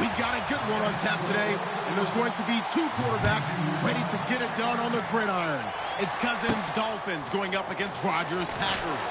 We've got a good one on tap today, and there's going to be two quarterbacks ready to get it done on the gridiron. It's Cousins Dolphins going up against Rodgers Packers.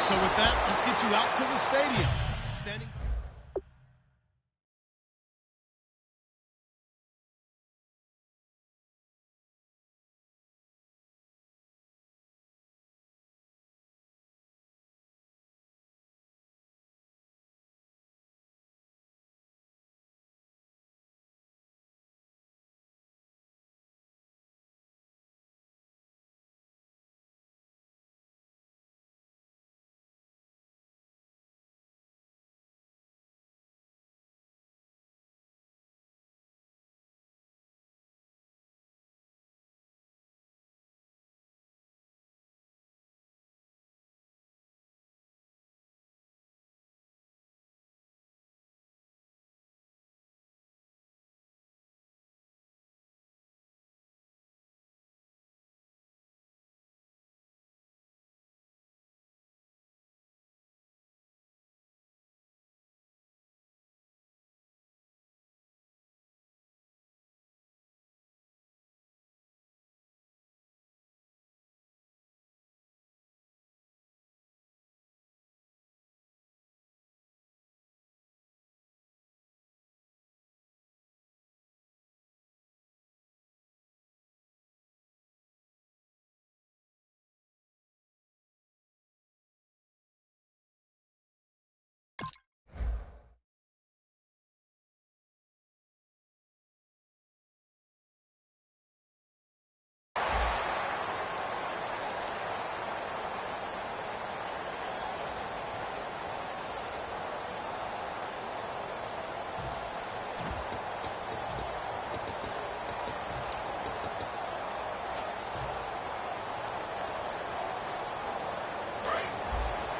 So with that, let's get you out to the stadium. Standing.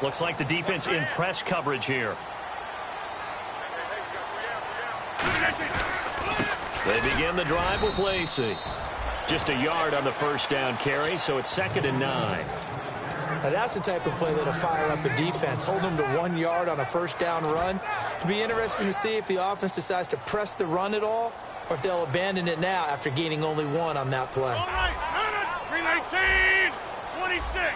Looks like the defense in press coverage here. They begin the drive with Lacey. Just a yard on the first down carry, so it's 2nd and 9. Now that's the type of play that'll fire up the defense. Hold them to 1 yard on a first down run. It'll be interesting to see if the offense decides to press the run at all, or if they'll abandon it now after gaining only 1 on that play. All right, 319, 26.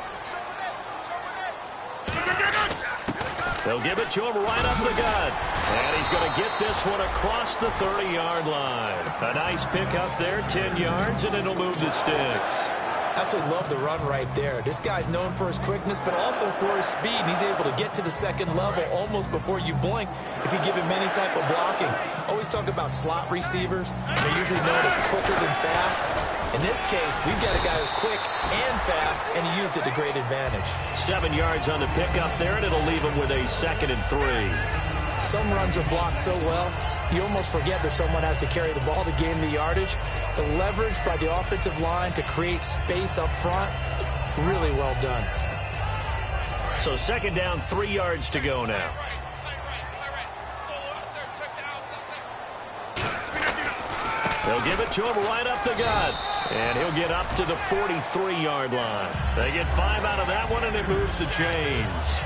They'll give it to him right up the gut. And he's going to get this one across the 30-yard line. A nice pick up there, 10 yards, and it'll move the sticks. Absolutely love the run right there. This guy's known for his quickness, but also for his speed. And he's able to get to the second level almost before you blink if you give him any type of blocking. Always talk about slot receivers. They're usually known as quicker than fast. In this case, we've got a guy who's quick and fast, and he used it to great advantage. 7 yards on the pickup there, and it'll leave him with a 2nd and 3. Some runs are blocked so well, you almost forget that someone has to carry the ball to gain the yardage. The leverage by the offensive line to create space up front, really well done. So 2nd down, 3 yards to go now. They'll give it to him right up the gut. And he'll get up to the 43-yard line. They get 5 out of that one, and it moves the chains.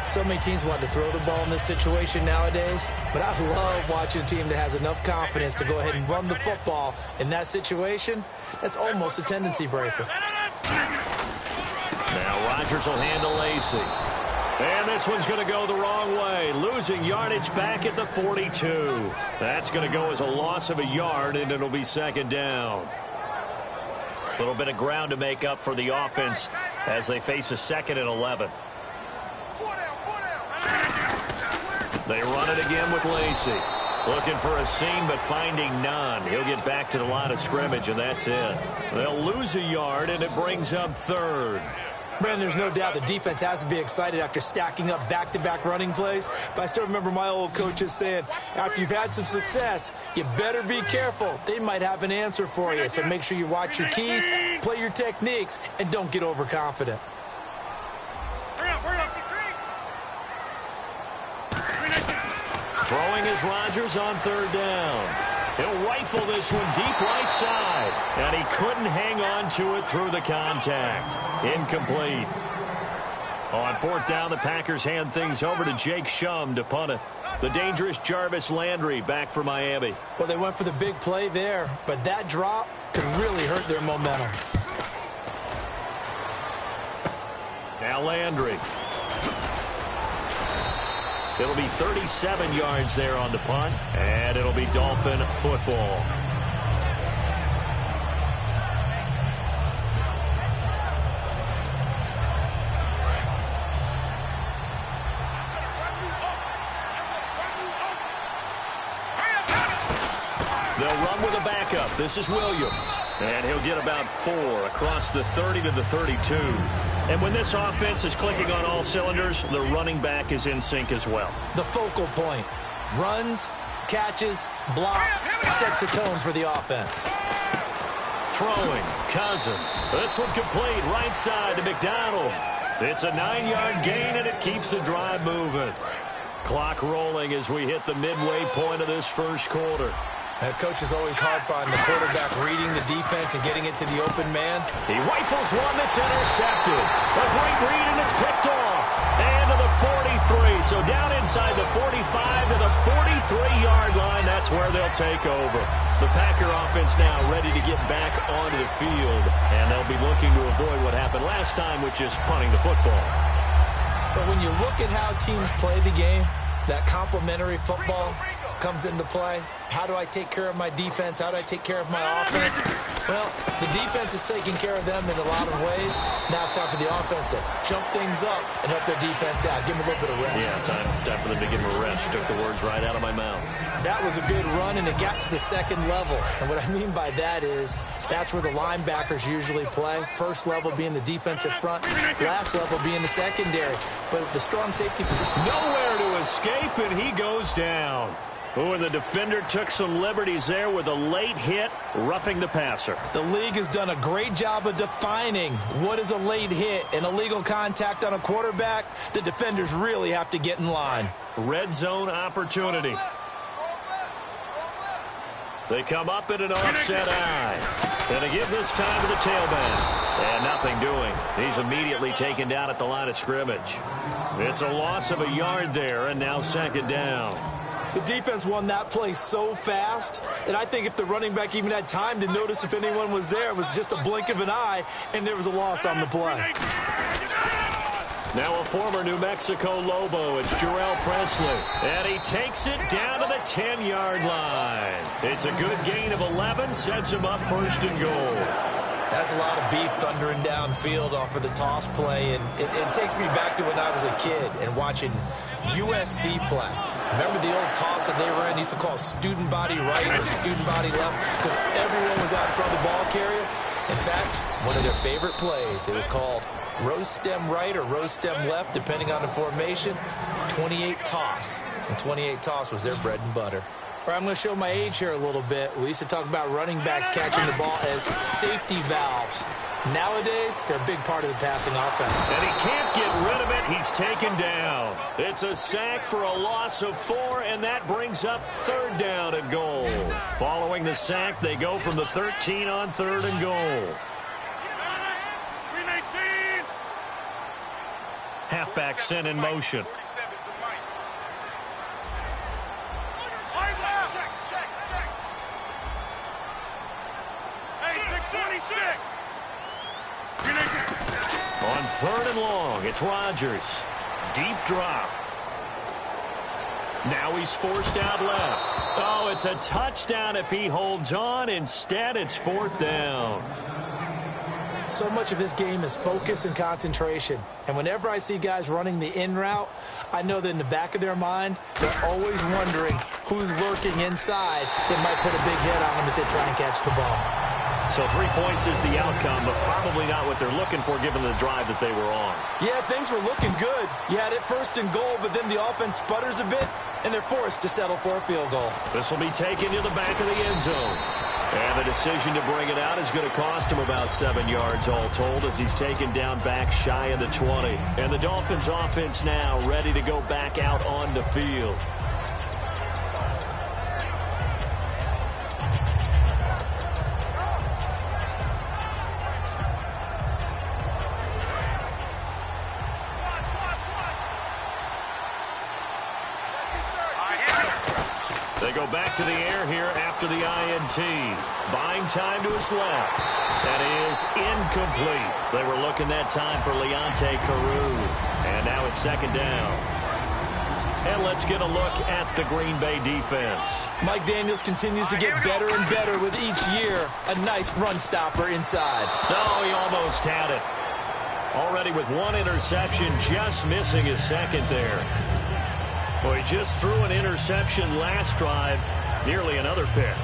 So many teams want to throw the ball in this situation nowadays, but I love watching a team that has enough confidence to go ahead and run the football in that situation. That's almost a tendency breaker. Now Rodgers will hand to Lacey. And this one's going to go the wrong way, losing yardage back at the 42. That's going to go as a loss of a yard, and it'll be 2nd down. A little bit of ground to make up for the offense as they face a 2nd and 11. They run it again with Lacey. Looking for a seam, but finding none. He'll get back to the line of scrimmage, and that's it. They'll lose a yard, and it brings up 3rd. Brandon, there's no doubt the defense has to be excited after stacking up back-to-back running plays. But I still remember my old coaches saying, after you've had some success, you better be careful. They might have an answer for you. So make sure you watch your keys, play your techniques, and don't get overconfident. Throwing is Rodgers on 3rd down. He'll rifle this one deep right side. And he couldn't hang on to it through the contact. Incomplete. On 4th down, the Packers hand things over to Jake Shum to punt it. The dangerous Jarvis Landry back for Miami. Well, they went for the big play there, but that drop could really hurt their momentum. Now Landry. It'll be 37 yards there on the punt, and it'll be Dolphin football. They'll run with a backup. This is Williams. And he'll get about 4 across the 30 to the 32. And when this offense is clicking on all cylinders, the running back is in sync as well. The focal point. Runs, catches, blocks, sets the tone for the offense. Throwing, Cousins. This one complete, right side to McDonald. It's a 9-yard gain, and it keeps the drive moving. Clock rolling as we hit the midway point of this first quarter. That coach is always hard finding the quarterback reading the defense and getting it to the open man. He rifles one that's intercepted. A great read, and it's picked off. And to the 43. So down inside the 45 to the 43-yard line. That's where they'll take over. The Packer offense now ready to get back onto the field. And they'll be looking to avoid what happened last time, which is punting the football. But when you look at how teams play the game, that complementary football comes into play. How do I take care of my defense? How do I take care of my offense? Well, the defense is taking care of them in a lot of ways. Now it's time for the offense to jump things up and help their defense out. Give them a little bit of rest. Yeah, it's time for them to give them a rest. You took the words right out of my mouth. That was a good run, and it got to the second level. And what I mean by that is that's where the linebackers usually play. First level being the defensive front, last level being the secondary. But the strong safety position. Nowhere to escape, and he goes down. Oh, and the defender took some liberties there with a late hit, roughing the passer. The league has done a great job of defining what is a late hit. An illegal contact on a quarterback, the defenders really have to get in line. Red zone opportunity. They come up in an offset eye. And they give this time to the tailback. And nothing doing. He's immediately taken down at the line of scrimmage. It's a loss of a yard there, and now second down. The defense won that play so fast that I think if the running back even had time to notice if anyone was there, it was just a blink of an eye, and there was a loss on the play. Now a former New Mexico Lobo, it's Jarrell Presley. And he takes it down to the 10-yard line. It's a good gain of 11, sets him up first and goal. That's a lot of beef thundering downfield off of the toss play, and it takes me back to when I was a kid and watching USC play. Remember the old toss that they ran? Used to call student body right or student body left because everyone was out in front of the ball carrier. In fact, one of their favorite plays, it was called rose stem right or rose stem left, depending on the formation. 28 toss, and 28 toss was their bread and butter. All right, I'm going to show my age here a little bit. We used to talk about running backs catching the ball as safety valves. Nowadays, they're a big part of the passing offense. And he can't get rid of it. He's taken down. It's a sack for a loss of 4, and that brings up third down and goal. Following the sack, they go from the 13 on third and goal. Halfback sent in motion. On third and long, it's Rodgers. Deep drop. Now he's forced out left. Oh, it's a touchdown if he holds on. Instead, it's fourth down. So much of this game is focus and concentration. And whenever I see guys running the in route, I know that in the back of their mind, they're always wondering who's lurking inside that might put a big hit on them as they try and catch the ball. So 3 points is the outcome, but probably not what they're looking for given the drive that they were on. Yeah, things were looking good. You had it first and goal, but then the offense sputters a bit, and they're forced to settle for a field goal. This will be taken to the back of the end zone. And the decision to bring it out is going to cost him about 7 yards all told as he's taken down back shy of the 20. And the Dolphins offense now ready to go back out on the field. They go back to the air here after the INT. Buying time to his left. That is incomplete. They were looking that time for Leonte Carew. And now it's second down. And let's get a look at the Green Bay defense. Mike Daniels continues to get better and better with each year. A nice run stopper inside. No, he almost had it. Already with one interception, just missing his second there. Well, he just threw an interception last drive, nearly another pick.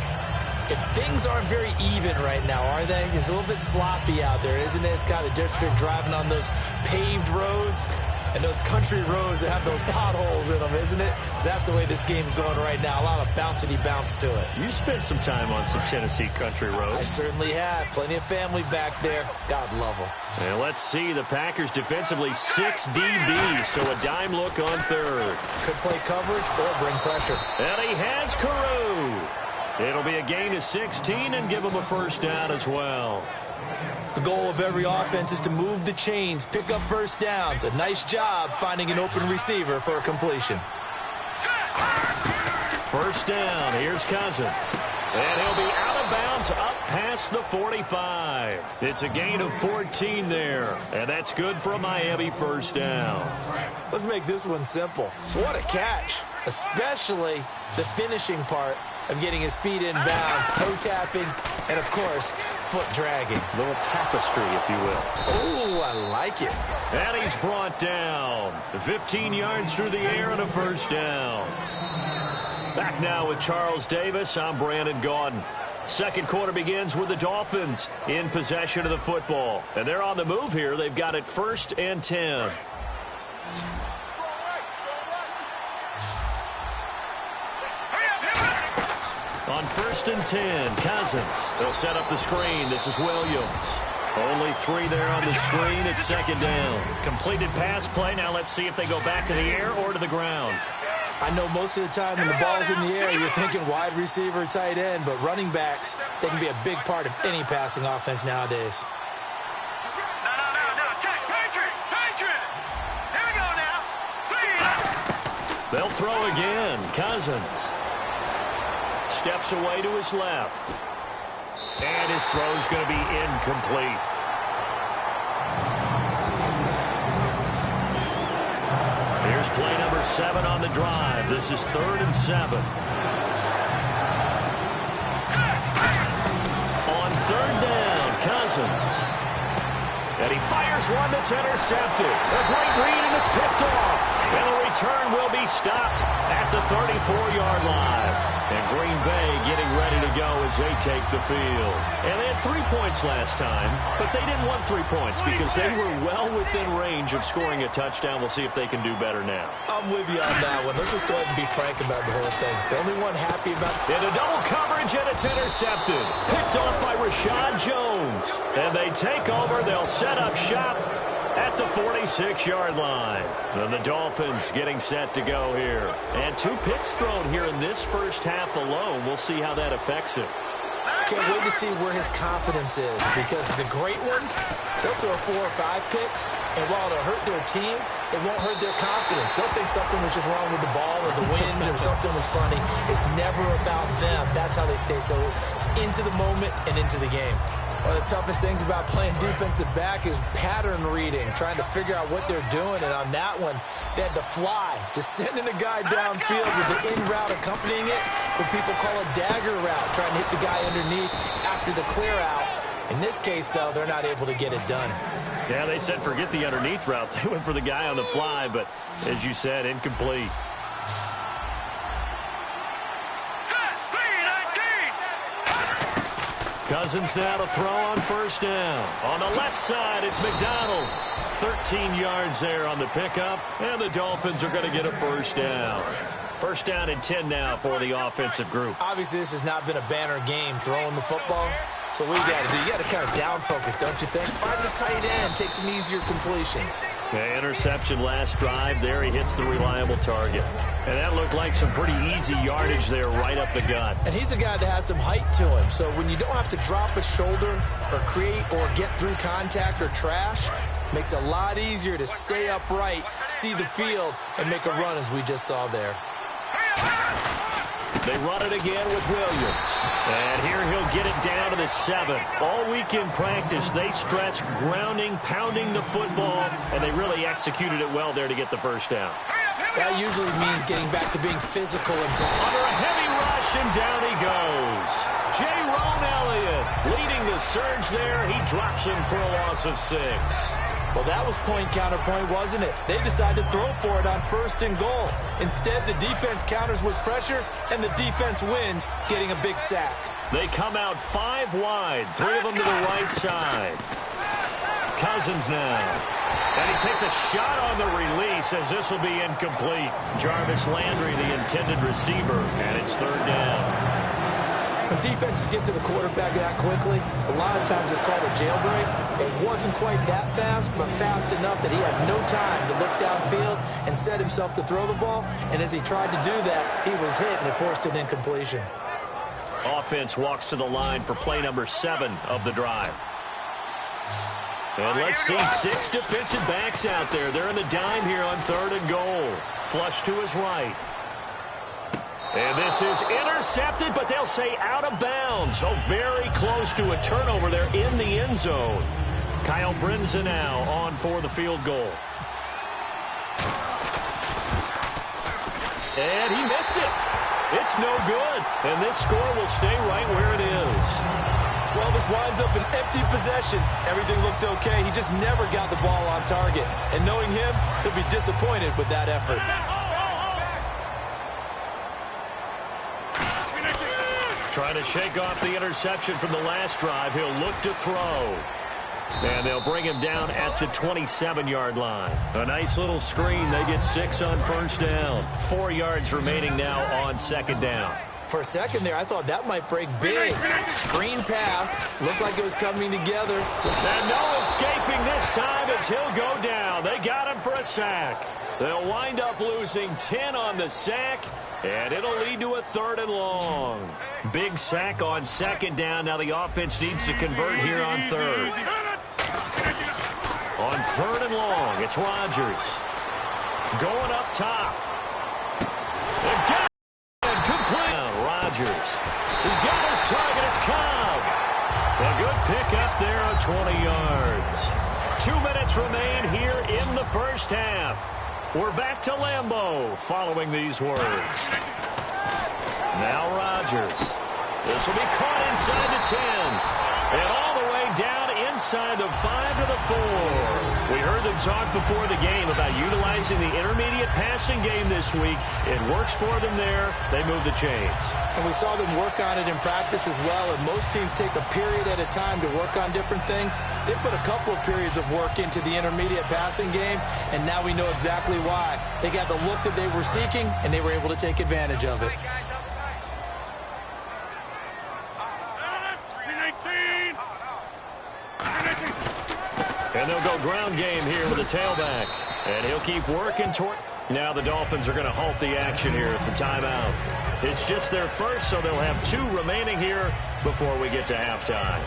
If things aren't very even right now, are they? It's a little bit sloppy out there, isn't it? It's kind of different driving on those paved roads and those country roads that have those potholes in them, isn't it? 'Cause that's the way this game's going right now. A lot of bouncy bounce to it. You spent some time on some Tennessee country roads. I certainly have. Plenty of family back there. God love them. And let's see, the Packers defensively 6 DB, so a dime look on third. Could play coverage or bring pressure. And he has Carew. It'll be a gain of 16 and give him a first down as well. The goal of every offense is to move the chains, pick up first downs. A nice job finding an open receiver for a completion. First down, here's Cousins. And he'll be out of bounds up past the 45. It's a gain of 14 there, and that's good for a Miami first down. Let's make this one simple. What a catch, especially the finishing part of getting his feet in bounds, toe tapping, and of course, foot dragging. A little tapestry, if you will. Oh, I like it. And he's brought down. 15 yards through the air and a first down. Back now with Charles Davis. I'm Brandon Gaudin. Second quarter begins with the Dolphins in possession of the football. And they're on the move here. They've got it 1st and 10. On 1st and 10, Cousins. They'll set up the screen. This is Williams. Only 3 there on the screen. It's second down. Completed pass play. Now let's see if they go back to the air or to the ground. I know most of the time when the ball's in the air, you're thinking wide receiver, tight end, but running backs, they can be a big part of any passing offense nowadays. No. Check. Patriot. Here we go now. They'll throw again. Cousins steps away to his left. And his throw's going to be incomplete. Here's play number 7 on the drive. This is 3rd and 7. On 3rd down, Cousins. And he fires one that's intercepted. A great read, and it's picked off. And the return will be stopped at the 34-yard line. And Green Bay getting ready to go as they take the field. And they had 3 points last time, but they didn't want 3 points because they were well within range of scoring a touchdown. We'll see if they can do better now. I'm with you on that one. Let's just go ahead and be frank about the whole thing. The only one happy about... Into double coverage, and it's intercepted. Picked off by Rashad Jones. And they take over. They'll set up shop at the 46-yard line. And the Dolphins getting set to go here. And 2 picks thrown here in this first half alone. We'll see how that affects him. Can't wait to see where his confidence is, because the great ones, they'll throw 4 or 5 picks, and while it'll hurt their team, it won't hurt their confidence. They'll think something was just wrong with the ball or the wind or something was funny. It's never about them. That's how they stay so into the moment and into the game. One of the toughest things about playing defensive back is pattern reading, trying to figure out what they're doing. And on that one, they had the fly, just sending a guy downfield with the in route accompanying it, what people call a dagger route, trying to hit the guy underneath after the clear out. In this case, though, they're not able to get it done. Yeah, they said forget the underneath route. They went for the guy on the fly, but as you said, incomplete. Cousins now to throw on first down. On the left side, it's McDonald. 13 yards there on the pickup, and the Dolphins are going to get a first down. First down and 10 now for the offensive group. Obviously, this has not been a banner game throwing the football. So what you got to do, you got to kind of down focus, don't you think? Find the tight end, take some easier completions. Yeah, interception last drive. There he hits the reliable target. And that looked like some pretty easy yardage there right up the gut. And he's a guy that has some height to him. So when you don't have to drop a shoulder or create or get through contact or trash, makes it a lot easier to stay upright, see the field, and make a run as we just saw there. They run it again with Williams. And here he'll get it down to the 7. All week in practice, they stress grounding, pounding the football, and they really executed it well there to get the first down. That usually means getting back to being physical. Under a heavy rush, and down he goes. J-Ron Elliott leading the surge there. He drops him for a loss of 6. Well, that was point counterpoint, wasn't it? They decided to throw for it on 1st and goal. Instead, the defense counters with pressure, and the defense wins, getting a big sack. They come out 5 wide, 3 of them to the right side. Cousins now. And he takes a shot on the release as this will be incomplete. Jarvis Landry, the intended receiver, and it's 3rd down. When defenses get to the quarterback that quickly, a lot of times it's called a jailbreak. It wasn't quite that fast, but fast enough that he had no time to look downfield and set himself to throw the ball. And as he tried to do that, he was hit, and it forced an incompletion. Offense walks to the line for play number 7 of the drive. And let's see 6 defensive backs out there. They're in the dime here on 3rd and goal. Flush to his right. And this is intercepted, but they'll say out of bounds. So very close to a turnover there in the end zone. Kyle Brinza now on for the field goal. And he missed it. It's no good. And this score will stay right where it is. Well, this winds up an empty possession. Everything looked okay. He just never got the ball on target. And knowing him, he'll be disappointed with that effort. Trying to shake off the interception from the last drive. He'll look to throw. And they'll bring him down at the 27-yard line. A nice little screen. They get 6 on 1st down. 4 yards remaining now on 2nd down. For a second there, I thought that might break big. Screen pass. Looked like it was coming together. And no escaping this time as he'll go down. They got him for a sack. They'll wind up losing 10 on the sack, and it'll lead to a 3rd and long. Big sack on 2nd down. Now the offense needs to convert here on 3rd. On 3rd and long, it's Rodgers. Going up top. Again, complete. Rodgers. He's got his target. It's Cobb. A good pick up there on 20 yards. 2 minutes remain here in the first half. We're back to Lambeau following these words. Now Rodgers. This will be caught inside the 10. And all the way down inside the 5 to the 4. We heard them talk before the game about utilizing the intermediate passing game this week. It works for them there. They move the chains. And we saw them work on it in practice as well. And most teams take a period at a time to work on different things. They put a couple of periods of work into the intermediate passing game, and now we know exactly why. They got the look that they were seeking, and they were able to take advantage of it. And they'll go ground game here with a tailback. And he'll keep working toward. Now the Dolphins are going to halt the action here. It's a timeout. It's just their first, so they'll have 2 remaining here before we get to halftime.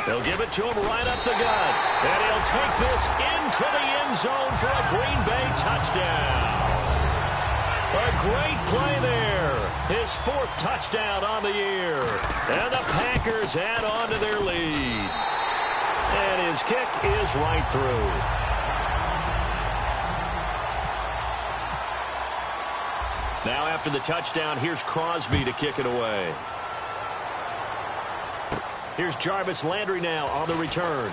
They'll give it to him right up the gut. And he'll take this into the end zone for a Green Bay touchdown. A great play there. His 4th touchdown on the year. And the Packers add on to their lead. And his kick is right through. Now after the touchdown, here's Crosby to kick it away. Here's Jarvis Landry now on the return.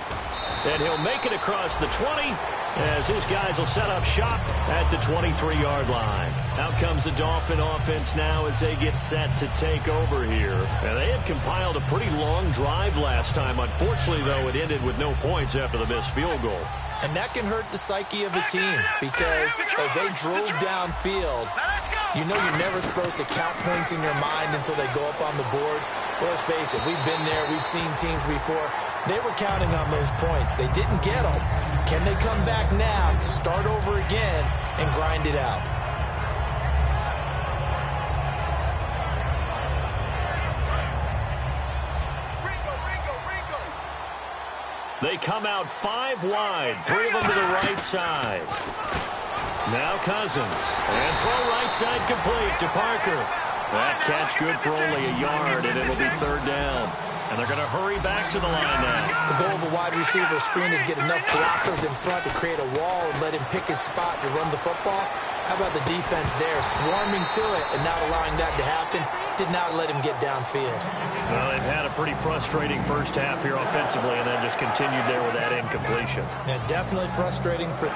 And he'll make it across the 20 as his guys will set up shop at the 23-yard line. Out comes the Dolphin offense now as they get set to take over here. And they had compiled a pretty long drive last time. Unfortunately, though, it ended with no points after the missed field goal. And that can hurt the psyche of the team because as they drove downfield, you know you're never supposed to count points in your mind until they go up on the board. Well, let's face it, we've been there. We've seen teams before. They were counting on those points. They didn't get them. Can they come back now, start over again, and grind it out? They come out 5 wide, 3 of them to the right side. Now Cousins. And throw right side complete to Parker. That catch good for only a yard, and it'll be 3rd down. And they're going to hurry back to the line now. The goal of a wide receiver screen is get enough blockers in front to create a wall and let him pick his spot to run the football. How about the defense there, swarming to it and not allowing that to happen? Did not let him get downfield. Well, they've had a pretty frustrating first half here offensively and then just continued there with that incompletion. Yeah, definitely frustrating for